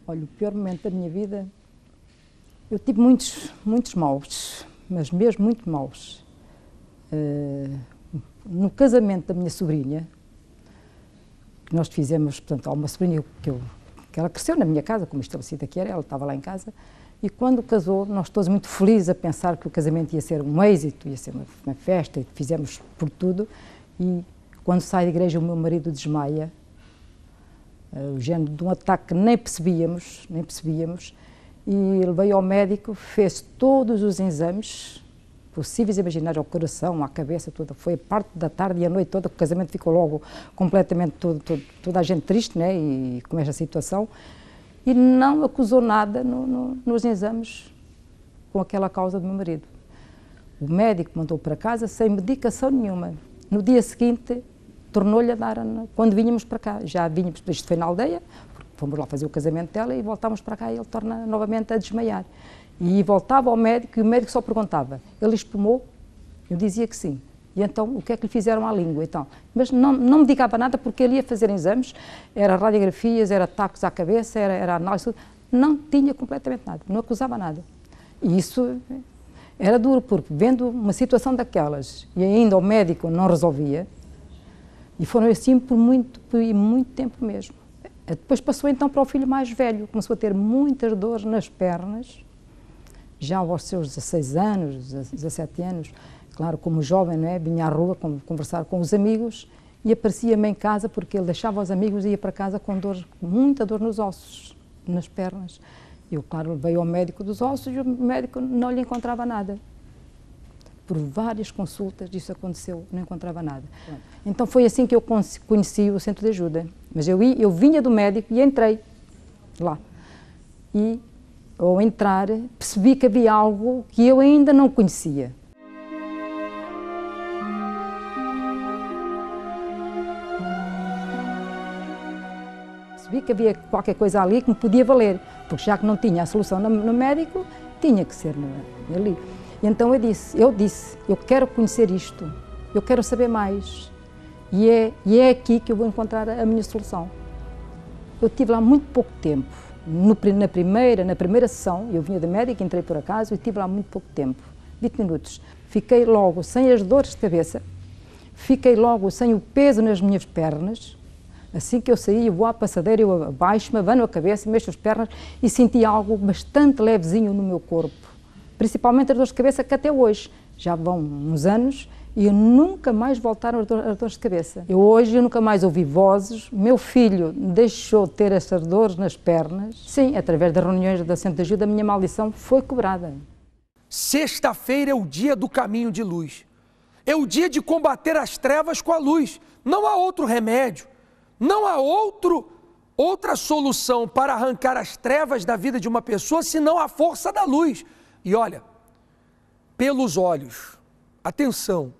Olha, o pior momento da minha vida, eu tive muitos maus, mas mesmo muito maus. No casamento da minha sobrinha, que nós fizemos, portanto, há uma sobrinha que ela cresceu na minha casa, como estabelecida que era, ela estava lá em casa, e quando casou, nós todos muito felizes a pensar que o casamento ia ser um êxito, ia ser uma festa, e fizemos por tudo, e quando sai da igreja o meu marido desmaia, o género de um ataque que nem percebíamos, e ele veio ao médico, fez todos os exames possíveis e imaginários, ao coração, à cabeça, toda. Foi a parte da tarde e a noite toda, o casamento ficou logo completamente toda a gente triste, né, e com esta situação, e não acusou nada nos exames com aquela causa do meu marido. O médico mandou para casa sem medicação nenhuma. No dia seguinte, tornou-lhe a dar, quando vínhamos para cá, já vínhamos, isto foi na aldeia, fomos lá fazer o casamento dela e voltámos para cá e ele torna novamente a desmaiar. E voltava ao médico e o médico só perguntava, ele espumou? Eu dizia que sim. E então, o que é que lhe fizeram à língua? Então, mas não me indicava nada porque ele ia fazer exames, era radiografias, era tacos à cabeça, era análise, não tinha completamente nada, não acusava nada. E isso era duro, porque vendo uma situação daquelas e ainda o médico não resolvia, e foram assim por muito tempo mesmo. Depois passou então para o filho mais velho, começou a ter muitas dores nas pernas, já aos seus 16 anos, 17 anos, claro, como jovem, não é? Vinha à rua conversar com os amigos e aparecia-me em casa porque ele deixava os amigos e ia para casa com muita dor nos ossos, nas pernas. Eu, claro, veio ao médico dos ossos e o médico não lhe encontrava nada. Por várias consultas isso aconteceu, não encontrava nada. Então foi assim que eu conheci o centro de ajuda. Mas eu vinha do médico e entrei lá. E ao entrar percebi que havia algo que eu ainda não conhecia. Percebi que havia qualquer coisa ali que me podia valer, porque já que não tinha a solução no médico, tinha que ser ali. E então eu disse, eu quero conhecer isto, eu quero saber mais. E é aqui que eu vou encontrar a minha solução. Eu estive lá muito pouco tempo. Na primeira sessão, eu vinha da médica, entrei por acaso e estive lá muito pouco tempo, 20 minutos. Fiquei logo sem as dores de cabeça, fiquei logo sem o peso nas minhas pernas. Assim que eu saí, eu vou à passadeira, eu abaixo-me, abano a cabeça, mexo as pernas e senti algo bastante levezinho no meu corpo. Principalmente as dores de cabeça, que até hoje, já vão uns anos, e nunca mais voltaram as dores de cabeça. Hoje eu nunca mais ouvi vozes, meu filho deixou de ter essas dores nas pernas. Sim, através das reuniões da Centro de Ajuda, a minha maldição foi quebrada. Sexta-feira é o dia do caminho de luz. É o dia de combater as trevas com a luz. Não há outro remédio, não há outra solução para arrancar as trevas da vida de uma pessoa, senão a força da luz. E olha, pelos olhos, atenção,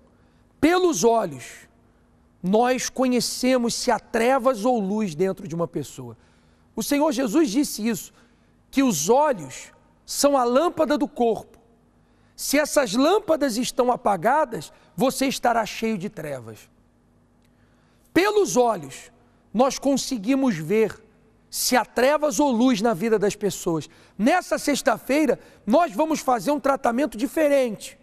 pelos olhos, nós conhecemos se há trevas ou luz dentro de uma pessoa. O Senhor Jesus disse isso, que os olhos são a lâmpada do corpo. Se essas lâmpadas estão apagadas, você estará cheio de trevas. Pelos olhos, nós conseguimos ver se há trevas ou luz na vida das pessoas. Nessa sexta-feira, nós vamos fazer um tratamento diferente.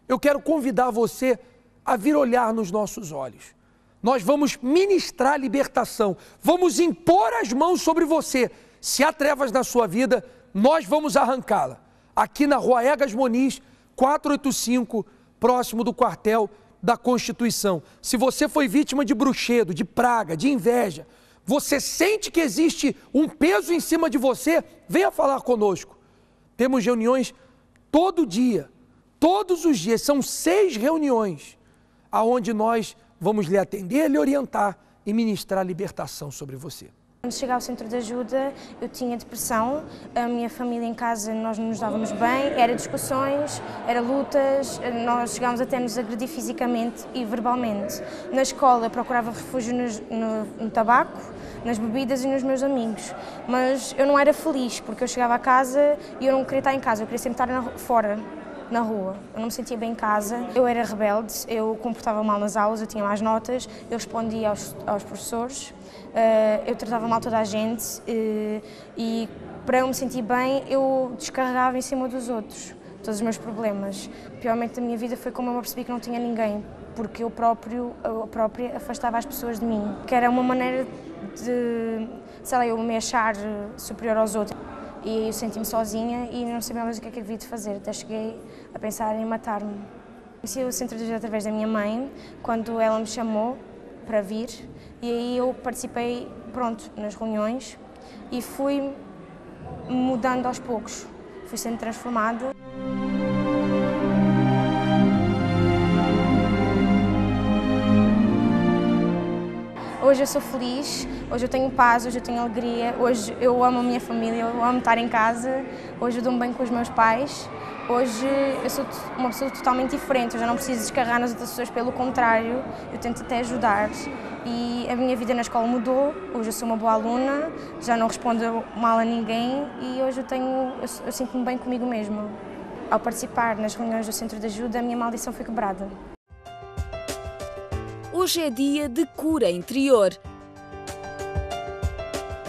Eu quero convidar você a vir olhar nos nossos olhos. Nós vamos ministrar libertação, vamos impor as mãos sobre você. Se há trevas na sua vida, nós vamos arrancá-la. Aqui na Rua Egas Moniz, 485, próximo do quartel da Constituição. Se você foi vítima de bruxedo, de praga, de inveja, você sente que existe um peso em cima de você, venha falar conosco. Temos reuniões todo dia, todos os dias, são 6 reuniões, aonde nós vamos lhe atender, lhe orientar e ministrar libertação sobre você. Quando cheguei ao centro de ajuda, eu tinha depressão, a minha família em casa, nós não nos dávamos bem, era discussões, era lutas, nós chegámos até a nos agredir fisicamente e verbalmente. Na escola procurava refúgio no tabaco, nas bebidas e nos meus amigos, mas eu não era feliz, porque eu chegava a casa e eu não queria estar em casa, eu queria sempre estar fora. na rua. Eu não me sentia bem em casa, eu era rebelde, eu comportava mal nas aulas, eu tinha más notas, eu respondia aos professores, eu tratava mal toda a gente e para eu me sentir bem eu descarregava em cima dos outros todos os meus problemas. Piormente da minha vida foi como eu me percebi que não tinha ninguém, porque eu própria afastava as pessoas de mim, que era uma maneira de, sei lá, eu me achar superior aos outros. E eu senti-me sozinha e não sabia mais o que é que havia de fazer, até cheguei a pensar em matar-me. Conheci o Centro de Ajuda através da minha mãe, quando ela me chamou para vir, e aí eu participei, pronto, nas reuniões e fui mudando aos poucos, fui sendo transformada. Hoje eu sou feliz, hoje eu tenho paz, hoje eu tenho alegria, hoje eu amo a minha família, eu amo estar em casa, hoje eu dou-me bem com os meus pais, hoje eu sou uma pessoa totalmente diferente, eu já não preciso descarregar nas outras pessoas, pelo contrário, eu tento até ajudar. E a minha vida na escola mudou, hoje eu sou uma boa aluna, já não respondo mal a ninguém e hoje eu sinto-me bem comigo mesma. Ao participar nas reuniões do Centro de Ajuda, a minha maldição foi quebrada. Hoje é dia de cura interior.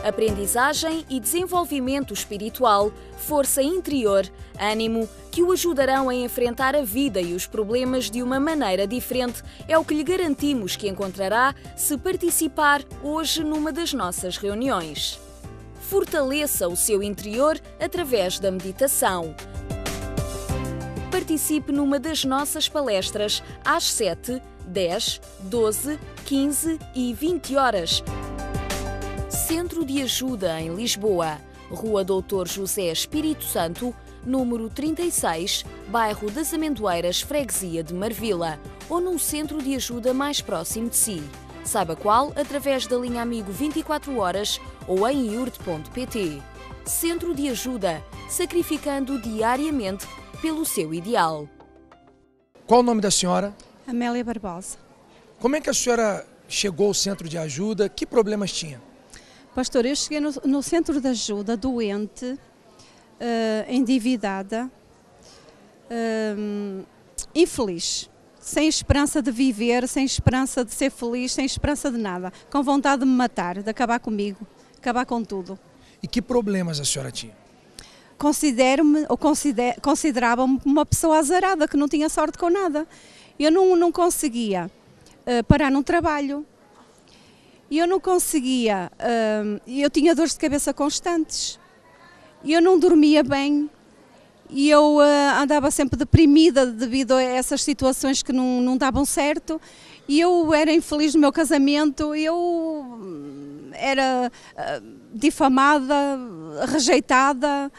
Aprendizagem e desenvolvimento espiritual, força interior, ânimo, que o ajudarão a enfrentar a vida e os problemas de uma maneira diferente, é o que lhe garantimos que encontrará se participar hoje numa das nossas reuniões. Fortaleça o seu interior através da meditação. Participe numa das nossas palestras às 7, 10, 12, 15 e 20 horas. Centro de Ajuda em Lisboa, Rua Doutor José Espírito Santo, número 36, bairro das Amendoeiras, Freguesia de Marvila, ou num centro de ajuda mais próximo de si. Saiba qual através da linha Amigo 24 horas ou em iurde.pt. Centro de Ajuda, sacrificando diariamente pelo seu ideal. Qual o nome da senhora? Amélia Barbosa. Como é que a senhora chegou ao Centro de Ajuda? Que problemas tinha? Pastor, eu cheguei no Centro de Ajuda doente, endividada, infeliz, sem esperança de viver, sem esperança de ser feliz, sem esperança de nada, com vontade de me matar, de acabar comigo, acabar com tudo. E que problemas a senhora tinha? Considerava-me uma pessoa azarada, que não tinha sorte com nada. Eu não conseguia parar num trabalho, eu não conseguia, eu tinha dores de cabeça constantes, eu não dormia bem, e eu andava sempre deprimida devido a essas situações que não davam certo, e eu era infeliz no meu casamento, eu era difamada, rejeitada,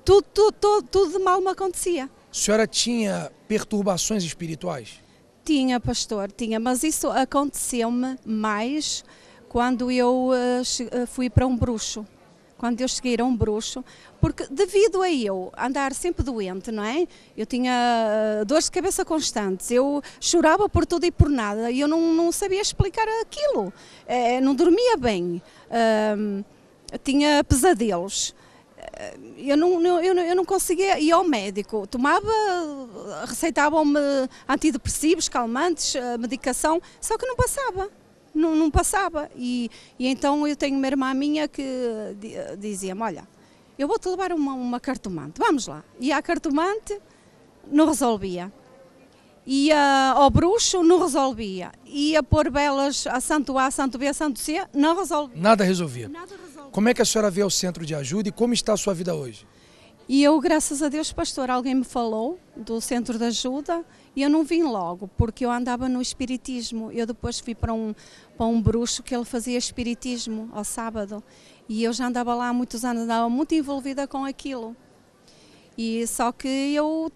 tudo de mal me acontecia. A senhora tinha perturbações espirituais? Tinha, pastor, tinha, mas isso aconteceu-me mais quando eu fui para um bruxo. Quando eu cheguei a um bruxo, porque devido a eu andar sempre doente, não é? Eu tinha dores de cabeça constantes, eu chorava por tudo e por nada, e eu não sabia explicar aquilo, não dormia bem, tinha pesadelos. Eu não conseguia ir ao médico, receitavam-me antidepressivos, calmantes, medicação, só que não passava, não passava. E então eu tenho uma irmã minha que dizia-me, olha, eu vou-te levar uma cartomante, vamos lá. E a cartomante não resolvia, ia ao bruxo, não resolvia, ia pôr velas a Santo A, Santo B, Santo C, não resolvia. Nada resolvia. Como é que a senhora vê o Centro de Ajuda e como está a sua vida hoje? E eu, graças a Deus, pastor, alguém me falou do Centro de Ajuda e eu não vim logo, porque eu andava no espiritismo. Eu depois fui para um bruxo que ele fazia espiritismo ao sábado e eu já andava lá há muitos anos, andava muito envolvida com aquilo. E só que eu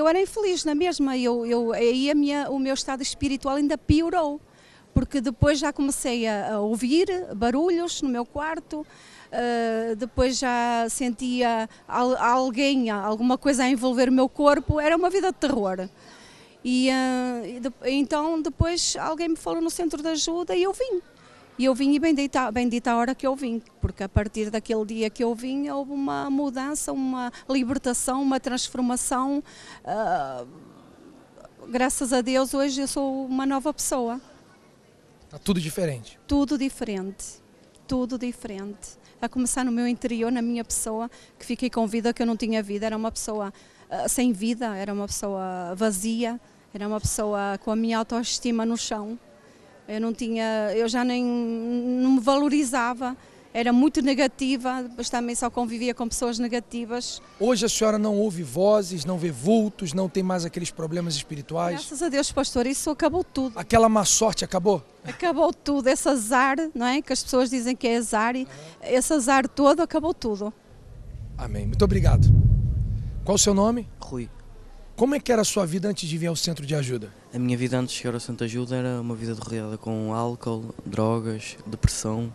era infeliz na mesma, aí o meu estado espiritual ainda piorou. Porque depois já comecei a ouvir barulhos no meu quarto, depois já sentia alguma coisa a envolver o meu corpo, era uma vida de terror. Então depois alguém me falou no Centro de Ajuda e eu vim. E eu vim e bendita a hora que eu vim, porque a partir daquele dia que eu vim houve uma mudança, uma libertação, uma transformação. Graças a Deus hoje eu sou uma nova pessoa. Está tudo diferente? Tudo diferente, tudo diferente. A começar no meu interior, na minha pessoa, que fiquei com vida que eu não tinha vida, era uma pessoa sem vida, era uma pessoa vazia, era uma pessoa com a minha autoestima no chão. Eu já não me valorizava, era muito negativa, depois também só convivia com pessoas negativas. Hoje a senhora não ouve vozes, não vê vultos, não tem mais aqueles problemas espirituais? Graças a Deus, pastor, isso acabou tudo. Aquela má sorte acabou? Acabou tudo, esse azar, não é? Que as pessoas dizem que é azar, esse azar todo, acabou tudo. Amém, muito obrigado. Qual o seu nome? Rui. Como é que era a sua vida antes de vir ao centro de ajuda? A minha vida antes de chegar ao centro de ajuda era uma vida rodeada com álcool, drogas, depressão.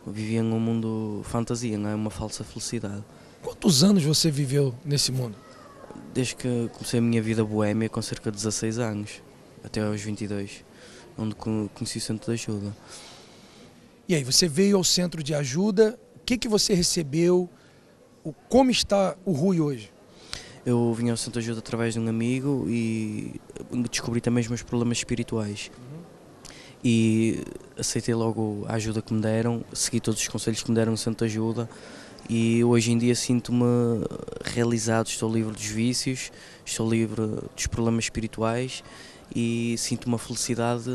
Eu vivia num mundo fantasia, não é? Uma falsa felicidade. Quantos anos você viveu nesse mundo? Desde que comecei a minha vida boémia com cerca de 16 anos, até aos 22, onde conheci o centro de ajuda. E aí, você veio ao centro de ajuda, o que você recebeu, como está o Rui hoje? Eu vim ao centro de ajuda através de um amigo e descobri também os meus problemas espirituais. E aceitei logo a ajuda que me deram, segui todos os conselhos que me deram no centro de ajuda e hoje em dia sinto-me realizado, estou livre dos vícios, estou livre dos problemas espirituais e sinto uma felicidade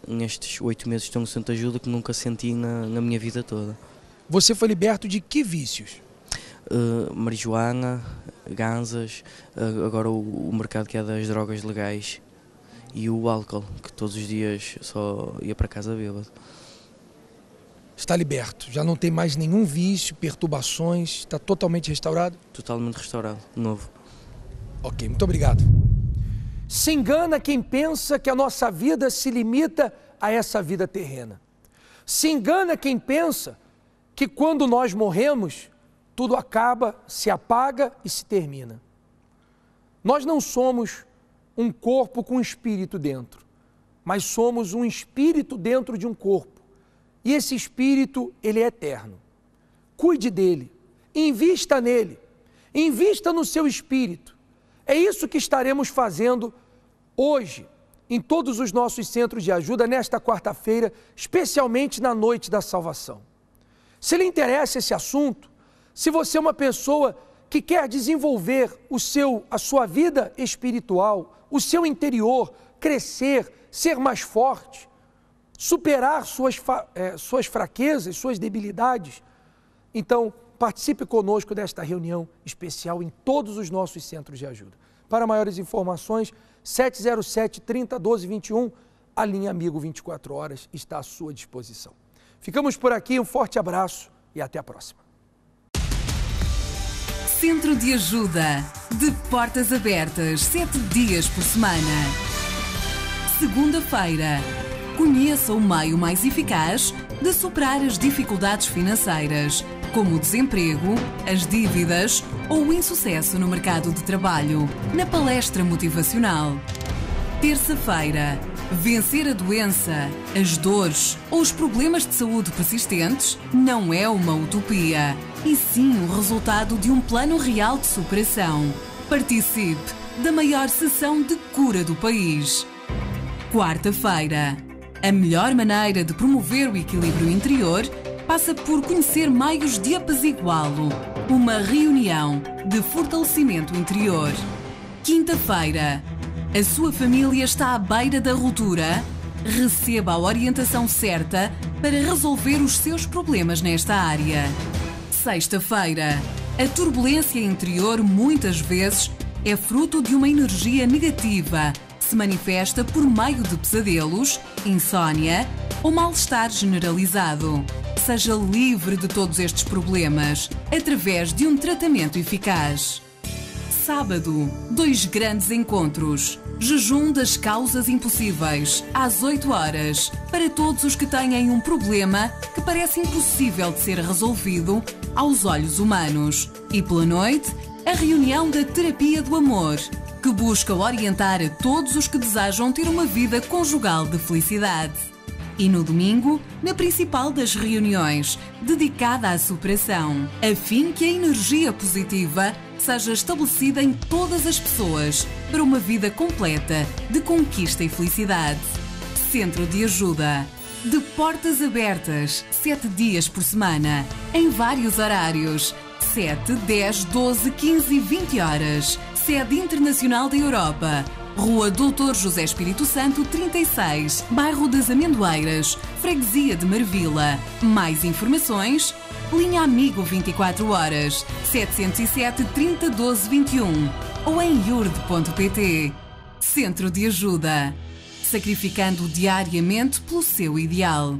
nestes 8 meses que estou no centro de ajuda que nunca senti na minha vida toda. Você foi liberto de que vícios? Marijuana, ganzas, agora o mercado que é das drogas legais e o álcool, que todos os dias só ia para casa bêbado. Está liberto, já não tem mais nenhum vício, perturbações, está totalmente restaurado? Totalmente restaurado, novo. Ok, muito obrigado. Se engana quem pensa que a nossa vida se limita a essa vida terrena. Se engana quem pensa que quando nós morremos, tudo acaba, se apaga e se termina. Nós não somos um corpo com espírito dentro, mas somos um espírito dentro de um corpo. E esse espírito, ele é eterno. Cuide dele, invista nele, invista no seu espírito. É isso que estaremos fazendo hoje, em todos os nossos centros de ajuda, nesta quarta-feira, especialmente na noite da salvação. Se lhe interessa esse assunto, se você é uma pessoa que quer desenvolver a sua vida espiritual, o seu interior, crescer, ser mais forte, superar suas fraquezas, suas debilidades, então participe conosco desta reunião especial em todos os nossos centros de ajuda. Para maiores informações, 707-3012-21, a linha Amigo 24 Horas está à sua disposição. Ficamos por aqui, um forte abraço e até a próxima. Centro de Ajuda, de portas abertas 7 dias por semana. Segunda-feira, conheça o meio mais eficaz de superar as dificuldades financeiras, como o desemprego, as dívidas ou o insucesso no mercado de trabalho, na palestra motivacional. Terça-feira, vencer a doença, as dores ou os problemas de saúde persistentes não é uma utopia, e sim o resultado de um plano real de superação. Participe da maior sessão de cura do país. Quarta-feira, a melhor maneira de promover o equilíbrio interior passa por conhecer meios de apaziguá-lo. Uma reunião de fortalecimento interior. Quinta-feira, a sua família está à beira da ruptura? Receba a orientação certa para resolver os seus problemas nesta área. Sexta-feira, a turbulência interior muitas vezes é fruto de uma energia negativa. Se manifesta por meio de pesadelos, insônia ou mal-estar generalizado. Seja livre de todos estes problemas através de um tratamento eficaz. Sábado, 2 grandes encontros. Jejum das causas impossíveis, às 8 horas, para todos os que têm um problema que parece impossível de ser resolvido aos olhos humanos. E pela noite, a reunião da Terapia do Amor, que busca orientar a todos os que desejam ter uma vida conjugal de felicidade. E no domingo, na principal das reuniões, dedicada à superação, a fim que a energia positiva seja estabelecida em todas as pessoas para uma vida completa de conquista e felicidade. Centro de Ajuda. De portas abertas, 7 dias por semana, em vários horários. 7, 10, 12, 15 e 20 horas. Sede Internacional da Europa. Rua Doutor José Espírito Santo, 36, Bairro das Amendoeiras, Freguesia de Marvila. Mais informações? Linha Amigo 24 horas, 707 30 12 21 ou em iurde.pt. Centro de Ajuda. Sacrificando diariamente pelo seu ideal.